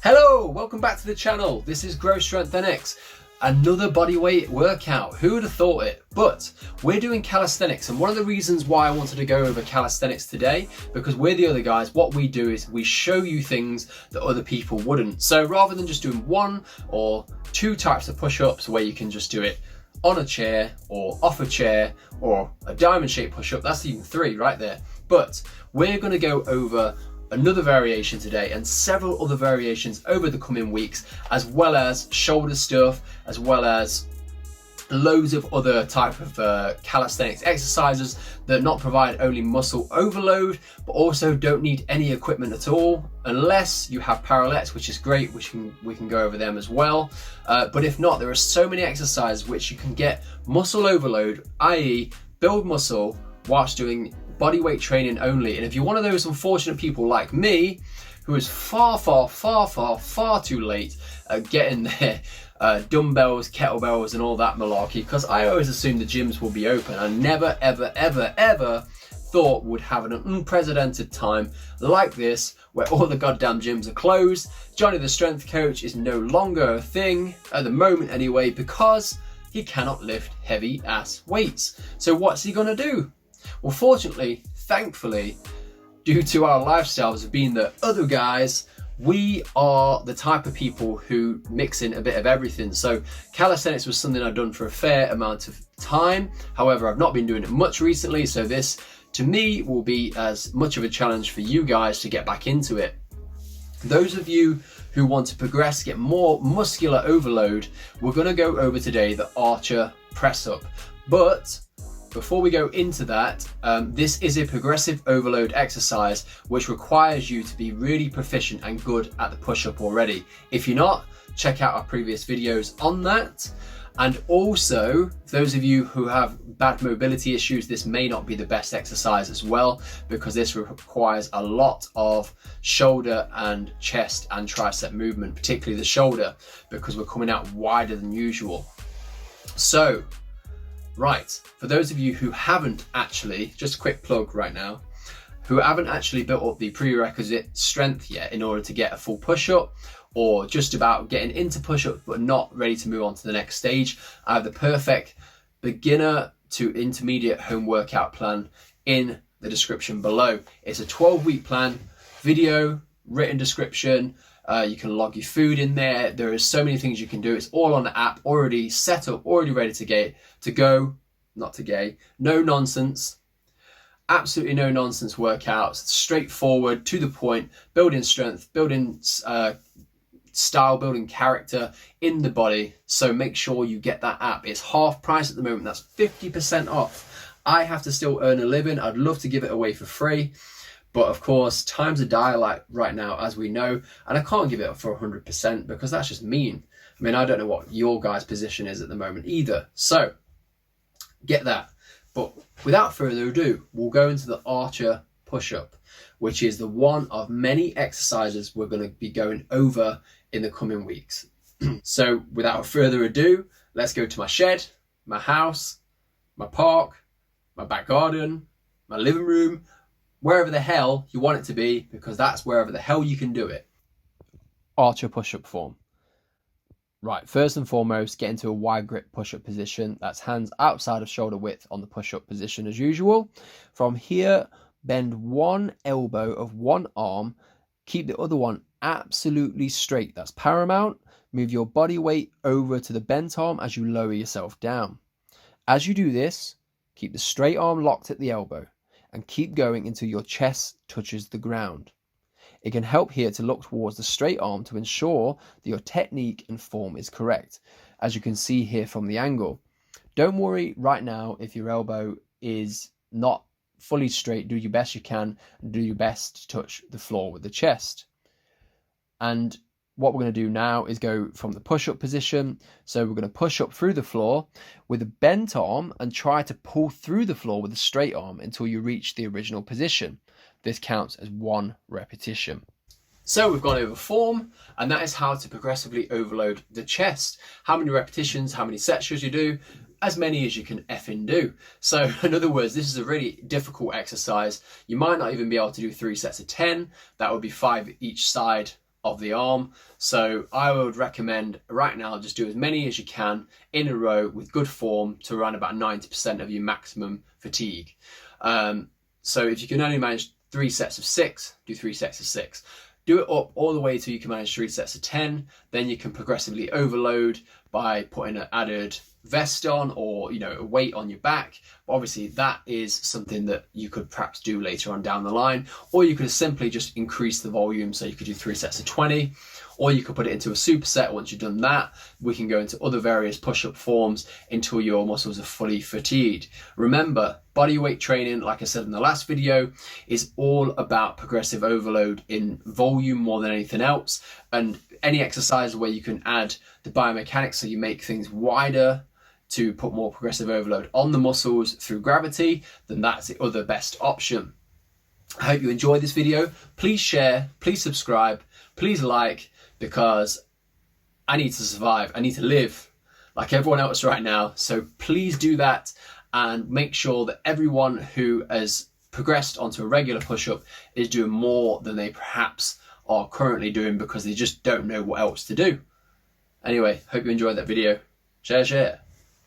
Hello, welcome back to the channel. This is Calisthenics, another bodyweight workout. Who would have thought it? But we're doing calisthenics, and one of the reasons why I wanted to go over calisthenics today, because we're the other guys, what we do is we show you things that other people wouldn't. So rather than just doing one or two types of push-ups where you can just do it on a chair or off a chair or a diamond shaped push-up, that's even three right there. But we're going to go over another variation today and several other variations over the coming weeks, as well as shoulder stuff, as well as loads of other type of calisthenics exercises that not provide only muscle overload but also don't need any equipment at all, unless you have parallettes, which is great, which we can go over them as well. But if not, there are so many exercises which you can get muscle overload, i.e. build muscle whilst doing bodyweight training only. And if you're one of those unfortunate people like me, who is far too late at getting their dumbbells, kettlebells and all that malarkey, because I always assumed the gyms will be open. I never ever thought would have an unprecedented time like this where all the goddamn gyms are closed. Johnny the strength coach is no longer a thing at the moment anyway, because he cannot lift heavy ass weights. So what's he gonna do? Well, fortunately, thankfully, due to our lifestyles of being the other guys, we are the type of people who mix in a bit of everything. So calisthenics was something I've done for a fair amount of time. However, I've not been doing it much recently, so this to me will be as much of a challenge for you guys to get back into it. Those of you who want to progress, get more muscular overload, we're going to go over today the archer press up. But before we go into that, this is a progressive overload exercise which requires you to be really proficient and good at the push-up already. If you're not, check out our previous videos on that. And also, those of you who have bad mobility issues, this may not be the best exercise as well, because this requires a lot of shoulder and chest and tricep movement, particularly the shoulder, because we're coming out wider than usual. So, right, for those of you who haven't actually, just a quick plug right now, who haven't actually built up the prerequisite strength yet in order to get a full push-up, or just about getting into push-up but not ready to move on to the next stage, I have the perfect beginner to intermediate home workout plan in the description below. It's a 12-week plan, video, written description. You can log your food in there. There are so many things you can do. It's all on the app, already set up, already ready to go, no nonsense, absolutely no nonsense workouts, straightforward, to the point, building strength, building style, building character in the body. So make sure you get that app. It's half price at the moment. That's 50% off. I have to still earn a living. I'd love to give it away for free. But of course, times are dire like right now, as we know, and I can't give it up for 100% because that's just mean. I mean, I don't know what your guys' position is at the moment either. So get that. But without further ado, we'll go into the archer push-up, which is the one of many exercises we're going to be going over in the coming weeks. So without further ado, let's go to my shed, my house, my park, my back garden, my living room, wherever the hell you want it to be, because that's wherever the hell you can do it. Archer push-up form. Right, first and foremost, get into a wide grip push-up position. That's hands outside of shoulder width on the push-up position as usual. From here, bend one elbow of one arm, keep the other one absolutely straight. That's paramount. Move your body weight over to the bent arm as you lower yourself down. As you do this, keep the straight arm locked at the elbow and keep going until your chest touches the ground. It can help here to look towards the straight arm to ensure that your technique and form is correct, as you can see here from the angle. Don't worry right now if your elbow is not fully straight. Do your best you can, and do your best to touch the floor with the chest. And what we're going to do now is go from the push-up position. So we're going to push up through the floor with a bent arm and try to pull through the floor with a straight arm until you reach the original position. This counts as one repetition. So we've gone over form, and that is how to progressively overload the chest. How many repetitions, how many sets should you do? As many as you can effing do. So in other words, this is a really difficult exercise. You might not even be able to do 3 sets of 10. That would be 5 each side of the arm. So I would recommend right now just do as many as you can in a row with good form to around about 90% of your maximum fatigue. So if you can only manage 3 sets of 6, do 3 sets of 6. Do it up all the way till you can manage 3 sets of 10. Then you can progressively overload by putting an added vest on, or a weight on your back. But obviously that is something that you could perhaps do later on down the line, or you could simply just increase the volume. So you could do 3 sets of 20, or you could put it into a superset. Once you've done that, we can go into other various push-up forms until your muscles are fully fatigued. Remember, bodyweight training, like I said in the last video, is all about progressive overload in volume more than anything else. And any exercise where you can add the biomechanics, so you make things wider to put more progressive overload on the muscles through gravity, then that's the other best option. I hope you enjoyed this video. Please share, please subscribe, please like, because I need to survive. I need to live like everyone else right now. So please do that, and make sure that everyone who has progressed onto a regular push-up is doing more than they perhaps are currently doing, because they just don't know what else to do. Anyway, hope you enjoyed that video. Share.